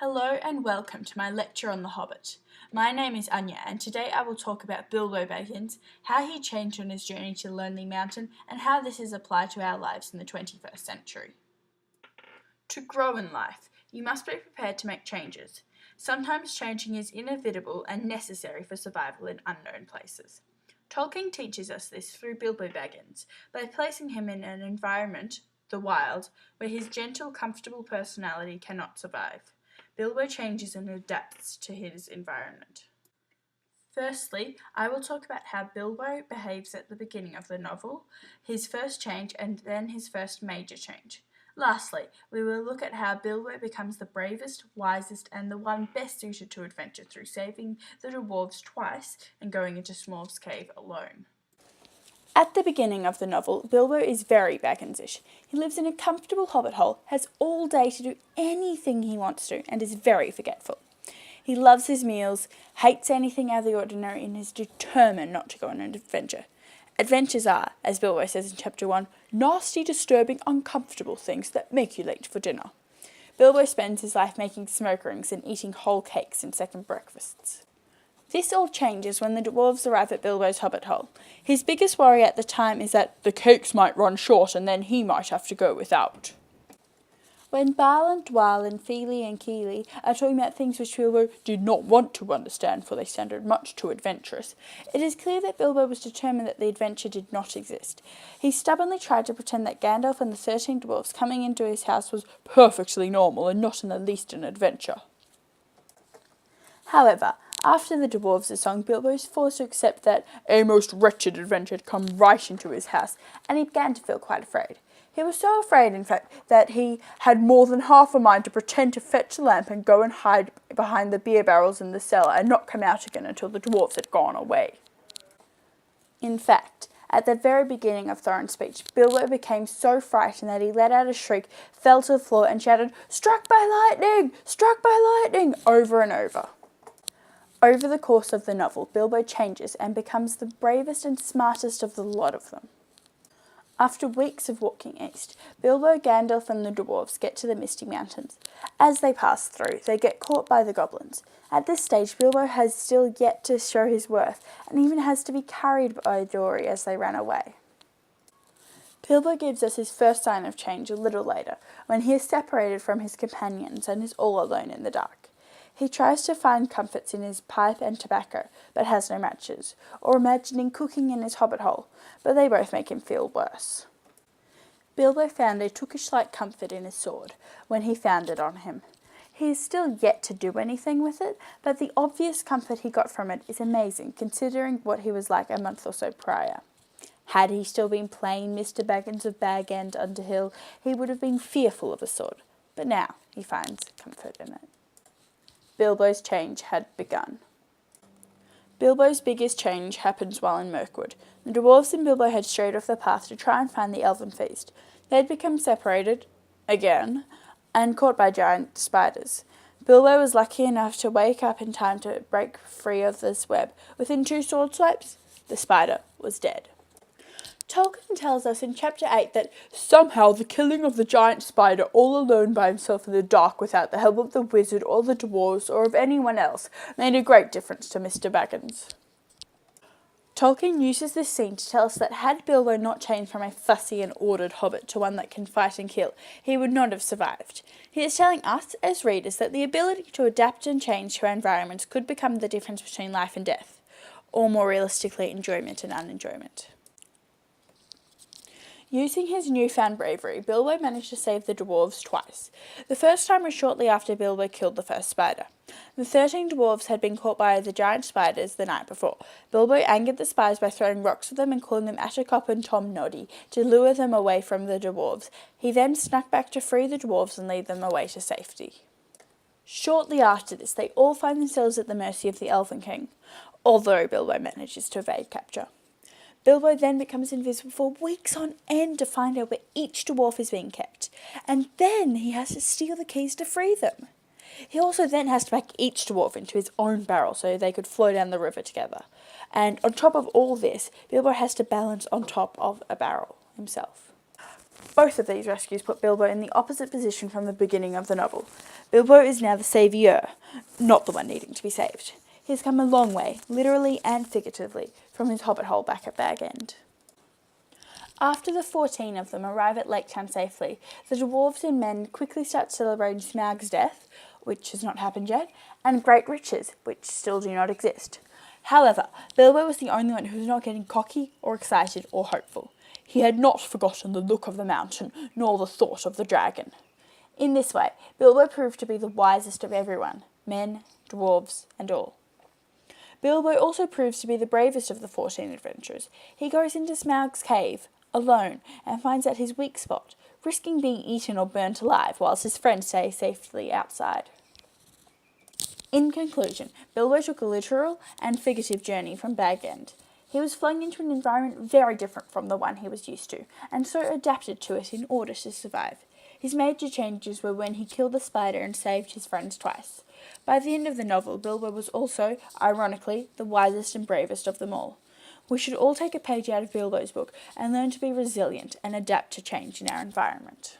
Hello and welcome to my lecture on The Hobbit. My name is Anya and today I will talk about Bilbo Baggins, how he changed on his journey to Lonely Mountain and how this is applied to our lives in the 21st century. To grow in life, you must be prepared to make changes. Sometimes changing is inevitable and necessary for survival in unknown places. Tolkien teaches us this through Bilbo Baggins by placing him in an environment, the wild, where his gentle, comfortable personality cannot survive. Bilbo changes and adapts to his environment. Firstly, I will talk about how Bilbo behaves at the beginning of the novel, his first change, and then his first major change. Lastly, we will look at how Bilbo becomes the bravest, wisest, and the one best suited to adventure through saving the dwarves twice and going into Smaug's cave alone. At the beginning of the novel, Bilbo is very Bagginsish. He lives in a comfortable hobbit hole, has all day to do anything he wants to, and is very forgetful. He loves his meals, hates anything out of the ordinary, and is determined not to go on an adventure. Adventures are, as Bilbo says in Chapter 1, nasty, disturbing, uncomfortable things that make you late for dinner. Bilbo spends his life making smoke rings and eating whole cakes and second breakfasts. This all changes when the dwarves arrive at Bilbo's hobbit hole. His biggest worry at the time is that the cakes might run short and then he might have to go without. When Bal and Dwal and Fili and Kili are talking about things which Bilbo did not want to understand, for they sounded much too adventurous, it is clear that Bilbo was determined that the adventure did not exist. He stubbornly tried to pretend that Gandalf and the 13 dwarves coming into his house was perfectly normal and not in the least an adventure. However, after the dwarves' song, Bilbo is forced to accept that a most wretched adventure had come right into his house, and he began to feel quite afraid. He was so afraid, in fact, that he had more than half a mind to pretend to fetch the lamp and go and hide behind the beer barrels in the cellar and not come out again until the dwarves had gone away. In fact, at the very beginning of Thorin's speech, Bilbo became so frightened that he let out a shriek, fell to the floor and shouted, "Struck by lightning! Struck by lightning!" over and over. Over the course of the novel, Bilbo changes and becomes the bravest and smartest of the lot of them. After weeks of walking east, Bilbo, Gandalf and the dwarves get to the Misty Mountains. As they pass through, they get caught by the goblins. At this stage, Bilbo has still yet to show his worth, and even has to be carried by Dory as they run away. Bilbo gives us his first sign of change a little later, when he is separated from his companions and is all alone in the dark. He tries to find comforts in his pipe and tobacco, but has no matches, or imagining cooking in his hobbit hole, but they both make him feel worse. Bilbo found a tookish-like comfort in his sword, when he found it on him. He is still yet to do anything with it, but the obvious comfort he got from it is amazing, considering what he was like a month or so prior. Had he still been plain Mr. Baggins of Bag End Underhill, he would have been fearful of a sword, but now he finds comfort in it. Bilbo's change had begun. Bilbo's biggest change happens while in Mirkwood. The dwarves and Bilbo had strayed off the path to try and find the elven feast. They had become separated, again, and caught by giant spiders. Bilbo was lucky enough to wake up in time to break free of this web. Within 2 sword swipes, the spider was dead. Tolkien tells us in Chapter 8 that somehow the killing of the giant spider all alone by himself in the dark without the help of the wizard or the dwarves or of anyone else made a great difference to Mr. Baggins. Tolkien uses this scene to tell us that had Bilbo not changed from a fussy and ordered hobbit to one that can fight and kill, he would not have survived. He is telling us as readers that the ability to adapt and change to our environments could become the difference between life and death, or more realistically, enjoyment and unenjoyment. Using his newfound bravery, Bilbo managed to save the dwarves twice. The first time was shortly after Bilbo killed the first spider. The 13 dwarves had been caught by the giant spiders the night before. Bilbo angered the spies by throwing rocks at them and calling them Attercop and Tom Noddy to lure them away from the dwarves. He then snuck back to free the dwarves and lead them away to safety. Shortly after this, they all find themselves at the mercy of the Elven King, although Bilbo manages to evade capture. Bilbo then becomes invisible for weeks on end to find out where each dwarf is being kept, and then he has to steal the keys to free them. He also then has to pack each dwarf into his own barrel so they could flow down the river together. And on top of all this, Bilbo has to balance on top of a barrel himself. Both of these rescues put Bilbo in the opposite position from the beginning of the novel. Bilbo is now the saviour, not the one needing to be saved. He has come a long way, literally and figuratively, from his hobbit hole back at Bag End. After the 14 of them arrive at Lake Town safely, the dwarves and men quickly start celebrating Smaug's death, which has not happened yet, and great riches, which still do not exist. However, Bilbo was the only one who was not getting cocky or excited or hopeful. He had not forgotten the look of the mountain, nor the thought of the dragon. In this way, Bilbo proved to be the wisest of everyone, men, dwarves, and all. Bilbo also proves to be the bravest of the 14 adventurers. He goes into Smaug's cave, alone, and finds out his weak spot, risking being eaten or burnt alive whilst his friends stay safely outside. In conclusion, Bilbo took a literal and figurative journey from Bag End. He was flung into an environment very different from the one he was used to, and so adapted to it in order to survive. His major changes were when he killed the spider and saved his friends twice. By the end of the novel, Bilbo was also, ironically, the wisest and bravest of them all. We should all take a page out of Bilbo's book and learn to be resilient and adapt to change in our environment.